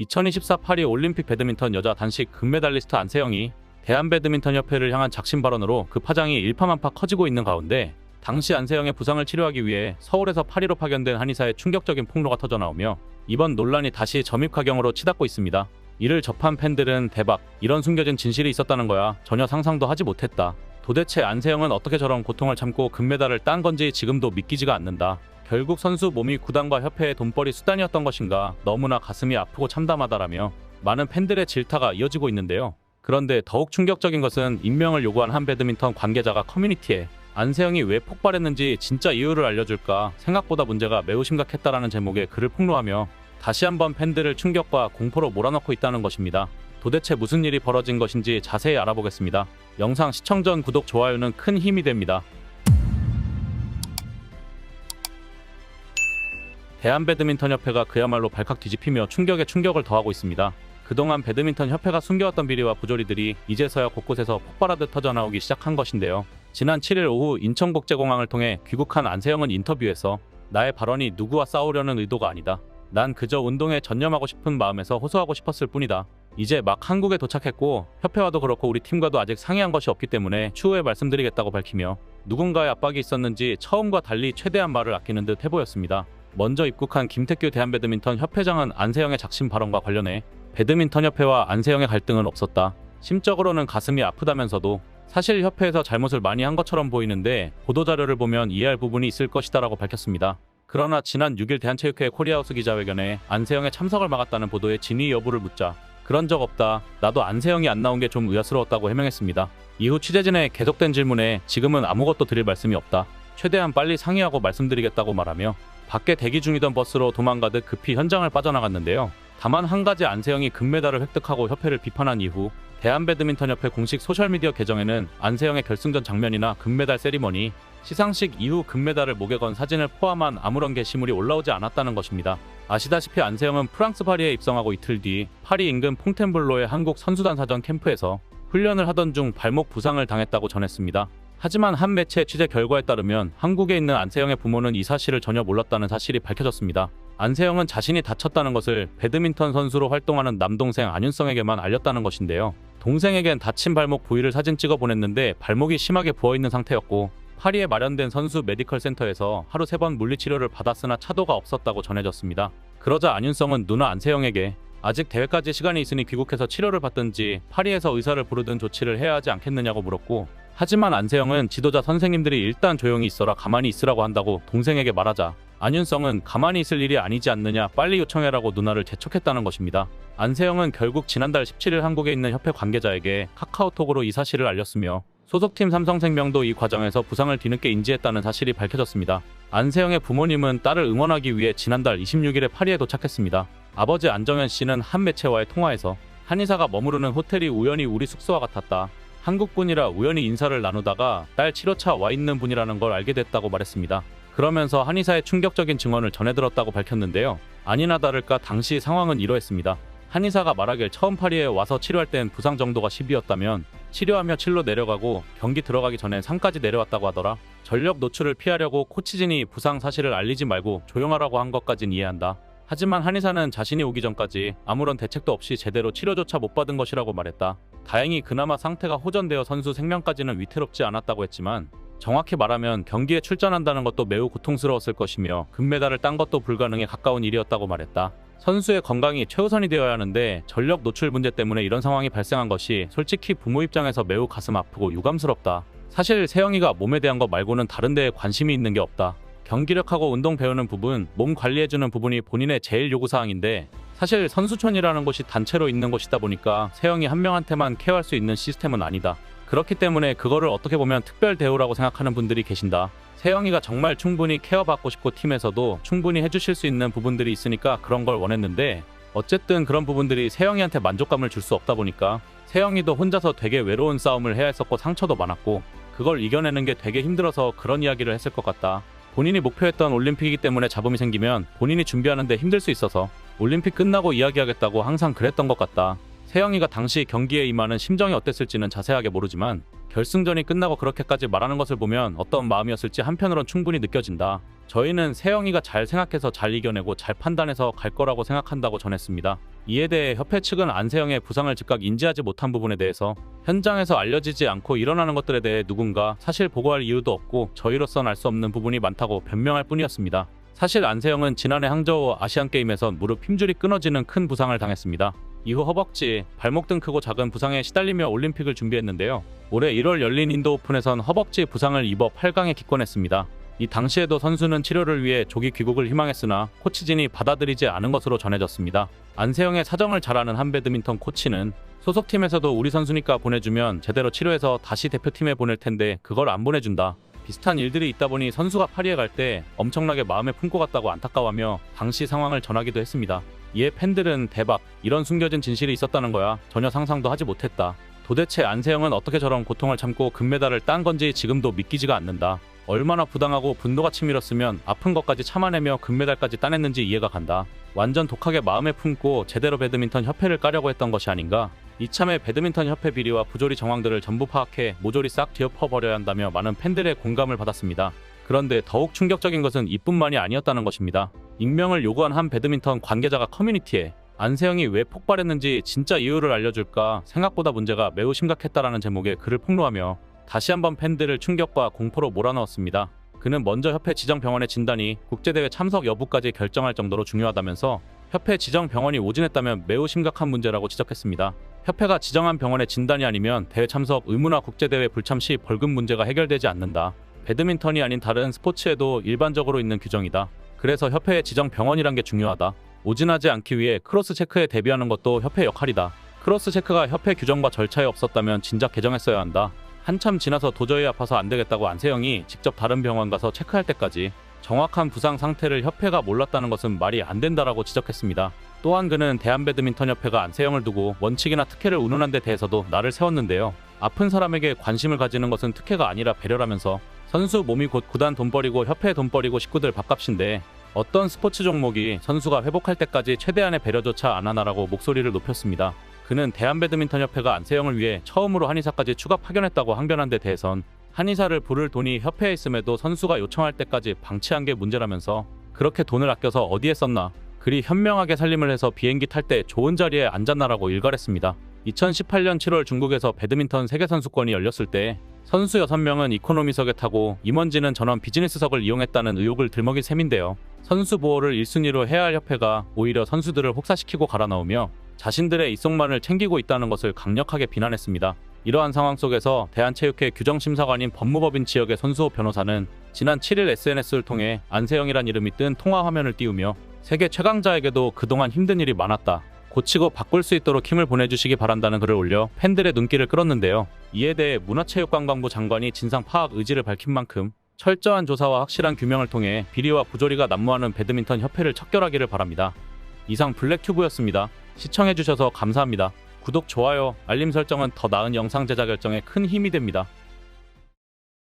2024 파리 올림픽 배드민턴 여자 단식 금메달리스트 안세영이 대한배드민턴협회를 향한 작심 발언으로 그 파장이 일파만파 커지고 있는 가운데, 당시 안세영의 부상을 치료하기 위해 서울에서 파리로 파견된 한의사의 충격적인 폭로가 터져나오며 이번 논란이 다시 점입가경으로 치닫고 있습니다. 이를 접한 팬들은 대박, 이런 숨겨진 진실이 있었다는 거야. 전혀 상상도 하지 못했다. 도대체 안세영은 어떻게 저런 고통을 참고 금메달을 딴 건지 지금도 믿기지가 않는다. 결국 선수 몸이 구단과 협회의 돈벌이 수단이었던 것인가, 너무나 가슴이 아프고 참담하다라며 많은 팬들의 질타가 이어지고 있는데요. 그런데 더욱 충격적인 것은 익명을 요구한 한 배드민턴 관계자가 커뮤니티에 안세영이 왜 폭발했는지 진짜 이유를 알려줄까, 생각보다 문제가 매우 심각했다라는 제목의 글을 폭로하며 다시 한번 팬들을 충격과 공포로 몰아넣고 있다는 것입니다. 도대체 무슨 일이 벌어진 것인지 자세히 알아보겠습니다. 영상 시청 전 구독, 좋아요는 큰 힘이 됩니다. 대한배드민턴협회가 그야말로 발칵 뒤집히며 충격에 충격을 더하고 있습니다. 그동안 배드민턴협회가 숨겨왔던 비리와 부조리들이 이제서야 곳곳에서 폭발하듯 터져나오기 시작한 것인데요. 지난 7일 오후 인천국제공항을 통해 귀국한 안세영은 인터뷰에서 나의 발언이 누구와 싸우려는 의도가 아니다. 난 그저 운동에 전념하고 싶은 마음에서 호소하고 싶었을 뿐이다. 이제 막 한국에 도착했고 협회와도 그렇고 우리 팀과도 아직 상의한 것이 없기 때문에 추후에 말씀드리겠다고 밝히며 누군가의 압박이 있었는지 처음과 달리 최대한 말을 아끼는 듯 해보였습니다. 먼저 입국한 김태규 대한배드민턴 협회장은 안세영의 작심 발언과 관련해 배드민턴협회와 안세영의 갈등은 없었다. 심적으로는 가슴이 아프다면서도 사실 협회에서 잘못을 많이 한 것처럼 보이는데 보도자료를 보면 이해할 부분이 있을 것이다 라고 밝혔습니다. 그러나 지난 6일 대한체육회 코리아하우스 기자회견에 안세영의 참석을 막았다는 보도의 진위 여부를 묻자 그런 적 없다. 나도 안세영이 안 나온 게 좀 의아스러웠다고 해명했습니다. 이후 취재진의 계속된 질문에 지금은 아무것도 드릴 말씀이 없다. 최대한 빨리 상의하고 말씀드리겠다고 말하며 밖에 대기 중이던 버스로 도망가듯 급히 현장을 빠져나갔는데요. 다만 한 가지, 안세영이 금메달을 획득하고 협회를 비판한 이후 대한배드민턴협회 공식 소셜미디어 계정에는 안세영의 결승전 장면이나 금메달 세리머니, 시상식 이후 금메달을 목에 건 사진을 포함한 아무런 게시물이 올라오지 않았다는 것입니다. 아시다시피 안세영은 프랑스 파리에 입성하고 이틀 뒤 파리 인근 퐁텐블로의 한국 선수단 사전 캠프에서 훈련을 하던 중 발목 부상을 당했다고 전했습니다. 하지만 한 매체 취재 결과에 따르면 한국에 있는 안세영의 부모는 이 사실을 전혀 몰랐다는 사실이 밝혀졌습니다. 안세영은 자신이 다쳤다는 것을 배드민턴 선수로 활동하는 남동생 안윤성에게만 알렸다는 것인데요. 동생에겐 다친 발목 부위를 사진 찍어 보냈는데 발목이 심하게 부어있는 상태였고 파리에 마련된 선수 메디컬 센터에서 하루 3번 물리치료를 받았으나 차도가 없었다고 전해졌습니다. 그러자 안윤성은 누나 안세영에게 아직 대회까지 시간이 있으니 귀국해서 치료를 받든지 파리에서 의사를 부르든 조치를 해야 하지 않겠느냐고 물었고, 하지만 안세영은 지도자 선생님들이 일단 조용히 있어라, 가만히 있으라고 한다고 동생에게 말하자 안윤성은 가만히 있을 일이 아니지 않느냐, 빨리 요청해라고 누나를 재촉했다는 것입니다. 안세영은 결국 지난달 17일 한국에 있는 협회 관계자에게 카카오톡으로 이 사실을 알렸으며 소속팀 삼성생명도 이 과정에서 부상을 뒤늦게 인지했다는 사실이 밝혀졌습니다. 안세영의 부모님은 딸을 응원하기 위해 지난달 26일에 파리에 도착했습니다. 아버지 안정현 씨는 한 매체와의 통화에서 한의사가 머무르는 호텔이 우연히 우리 숙소와 같았다. 한국분이라 우연히 인사를 나누다가 딸 치료차 와 있는 분이라는 걸 알게 됐다고 말했습니다. 그러면서 한의사의 충격적인 증언을 전해들었다고 밝혔는데요. 아니나 다를까 당시 상황은 이러했습니다. 한의사가 말하길 처음 파리에 와서 치료할 땐 부상 정도가 10이었다면 치료하며 7로 내려가고 경기 들어가기 전엔 3까지 내려왔다고 하더라. 전력 노출을 피하려고 코치진이 부상 사실을 알리지 말고 조용하라고 한 것까진 이해한다. 하지만 한의사는 자신이 오기 전까지 아무런 대책도 없이 제대로 치료조차 못 받은 것이라고 말했다. 다행히 그나마 상태가 호전되어 선수 생명까지는 위태롭지 않았다고 했지만 정확히 말하면 경기에 출전한다는 것도 매우 고통스러웠을 것이며 금메달을 딴 것도 불가능에 가까운 일이었다고 말했다. 선수의 건강이 최우선이 되어야 하는데 전력 노출 문제 때문에 이런 상황이 발생한 것이 솔직히 부모 입장에서 매우 가슴 아프고 유감스럽다. 사실 세영이가 몸에 대한 것 말고는 다른 데에 관심이 있는 게 없다. 경기력하고 운동 배우는 부분, 몸 관리해주는 부분이 본인의 제일 요구사항인데 사실 선수촌이라는 곳이 단체로 있는 곳이다 보니까 세영이 한 명한테만 케어할 수 있는 시스템은 아니다. 그렇기 때문에 그거를 어떻게 보면 특별 대우라고 생각하는 분들이 계신다. 세영이가 정말 충분히 케어받고 싶고 팀에서도 충분히 해주실 수 있는 부분들이 있으니까 그런 걸 원했는데 어쨌든 그런 부분들이 세영이한테 만족감을 줄 수 없다 보니까 세영이도 혼자서 되게 외로운 싸움을 해야 했었고 상처도 많았고 그걸 이겨내는 게 되게 힘들어서 그런 이야기를 했을 것 같다. 본인이 목표했던 올림픽이기 때문에 잡음이 생기면 본인이 준비하는데 힘들 수 있어서 올림픽 끝나고 이야기하겠다고 항상 그랬던 것 같다. 세영이가 당시 경기에 임하는 심정이 어땠을지는 자세하게 모르지만 결승전이 끝나고 그렇게까지 말하는 것을 보면 어떤 마음이었을지 한편으론 충분히 느껴진다. 저희는 세영이가 잘 생각해서 잘 이겨내고 잘 판단해서 갈 거라고 생각한다고 전했습니다. 이에 대해 협회 측은 안세영의 부상을 즉각 인지하지 못한 부분에 대해서 현장에서 알려지지 않고 일어나는 것들에 대해 누군가 사실 보고할 이유도 없고 저희로선 알 수 없는 부분이 많다고 변명할 뿐이었습니다. 사실 안세영은 지난해 항저우 아시안게임에선 무릎 힘줄이 끊어지는 큰 부상을 당했습니다. 이후 허벅지, 발목 등 크고 작은 부상에 시달리며 올림픽을 준비했는데요. 올해 1월 열린 인도 오픈에선 허벅지 부상을 입어 8강에 기권했습니다. 이 당시에도 선수는 치료를 위해 조기 귀국을 희망했으나 코치진이 받아들이지 않은 것으로 전해졌습니다. 안세영의 사정을 잘 아는 한 배드민턴 코치는 소속팀에서도 우리 선수니까 보내주면 제대로 치료해서 다시 대표팀에 보낼 텐데 그걸 안 보내준다. 비슷한 일들이 있다 보니 선수가 파리에 갈 때 엄청나게 마음에 품고 갔다고 안타까워하며 당시 상황을 전하기도 했습니다. 이에 팬들은 대박, 이런 숨겨진 진실이 있었다는 거야. 전혀 상상도 하지 못했다. 도대체 안세영은 어떻게 저런 고통을 참고 금메달을 딴 건지 지금도 믿기지가 않는다. 얼마나 부당하고 분노가 치밀었으면 아픈 것까지 참아내며 금메달까지 따냈는지 이해가 간다. 완전 독하게 마음에 품고 제대로 배드민턴 협회를 까려고 했던 것이 아닌가. 이참에 배드민턴 협회 비리와 부조리 정황들을 전부 파악해 모조리 싹 뒤엎어버려야 한다며 많은 팬들의 공감을 받았습니다. 그런데 더욱 충격적인 것은 이뿐만이 아니었다는 것입니다. 익명을 요구한 한 배드민턴 관계자가 커뮤니티에 안세영이 왜 폭발했는지 진짜 이유를 알려줄까, 생각보다 문제가 매우 심각했다라는 제목의 글을 폭로하며 다시 한번 팬들을 충격과 공포로 몰아넣었습니다. 그는 먼저 협회 지정 병원의 진단이 국제대회 참석 여부까지 결정할 정도로 중요하다면서 협회 지정 병원이 오진했다면 매우 심각한 문제라고 지적했습니다. 협회가 지정한 병원의 진단이 아니면 대회 참석 의무나 국제대회 불참 시 벌금 문제가 해결되지 않는다. 배드민턴이 아닌 다른 스포츠에도 일반적으로 있는 규정이다. 그래서 협회의 지정 병원이란 게 중요하다. 오진하지 않기 위해 크로스 체크에 대비하는 것도 협회 역할이다. 크로스 체크가 협회 규정과 절차에 없었다면 진작 개정했어야 한다. 한참 지나서 도저히 아파서 안 되겠다고 안세영이 직접 다른 병원 가서 체크할 때까지 정확한 부상 상태를 협회가 몰랐다는 것은 말이 안 된다라고 지적했습니다. 또한 그는 대한배드민턴협회가 안세영을 두고 원칙이나 특혜를 운운한 데 대해서도 날을 세웠는데요. 아픈 사람에게 관심을 가지는 것은 특혜가 아니라 배려라면서 선수 몸이 곧 구단 돈벌이고 협회 돈벌이고 식구들 밥값인데 어떤 스포츠 종목이 선수가 회복할 때까지 최대한의 배려조차 안 하나라고 목소리를 높였습니다. 그는 대한배드민턴협회가 안세영을 위해 처음으로 한의사까지 추가 파견했다고 항변한 데 대해선 한의사를 부를 돈이 협회에 있음에도 선수가 요청할 때까지 방치한 게 문제라면서 그렇게 돈을 아껴서 어디에 썼나, 그리 현명하게 살림을 해서 비행기 탈 때 좋은 자리에 앉았나라고 일갈했습니다. 2018년 7월 중국에서 배드민턴 세계선수권이 열렸을 때 선수 6명은 이코노미석에 타고 임원진은 전원 비즈니스석을 이용했다는 의혹을 들먹인 셈인데요. 선수 보호를 1순위로 해야 할 협회가 오히려 선수들을 혹사시키고 갈아넣으며 자신들의 이속만을 챙기고 있다는 것을 강력하게 비난했습니다. 이러한 상황 속에서 대한체육회 규정심사관인 법무법인 지역의 손수호 변호사는 지난 7일 SNS를 통해 안세영이란 이름이 뜬 통화 화면을 띄우며 세계 최강자에게도 그동안 힘든 일이 많았다. 고치고 바꿀 수 있도록 힘을 보내주시기 바란다는 글을 올려 팬들의 눈길을 끌었는데요. 이에 대해 문화체육관광부 장관이 진상 파악 의지를 밝힌 만큼 철저한 조사와 확실한 규명을 통해 비리와 부조리가 난무하는 배드민턴 협회를 척결하기를 바랍니다. 이상 블랙튜브였습니다. 시청해주셔서 감사합니다. 구독, 좋아요, 알림 설정은 더 나은 영상 제작 결정에 큰 힘이 됩니다.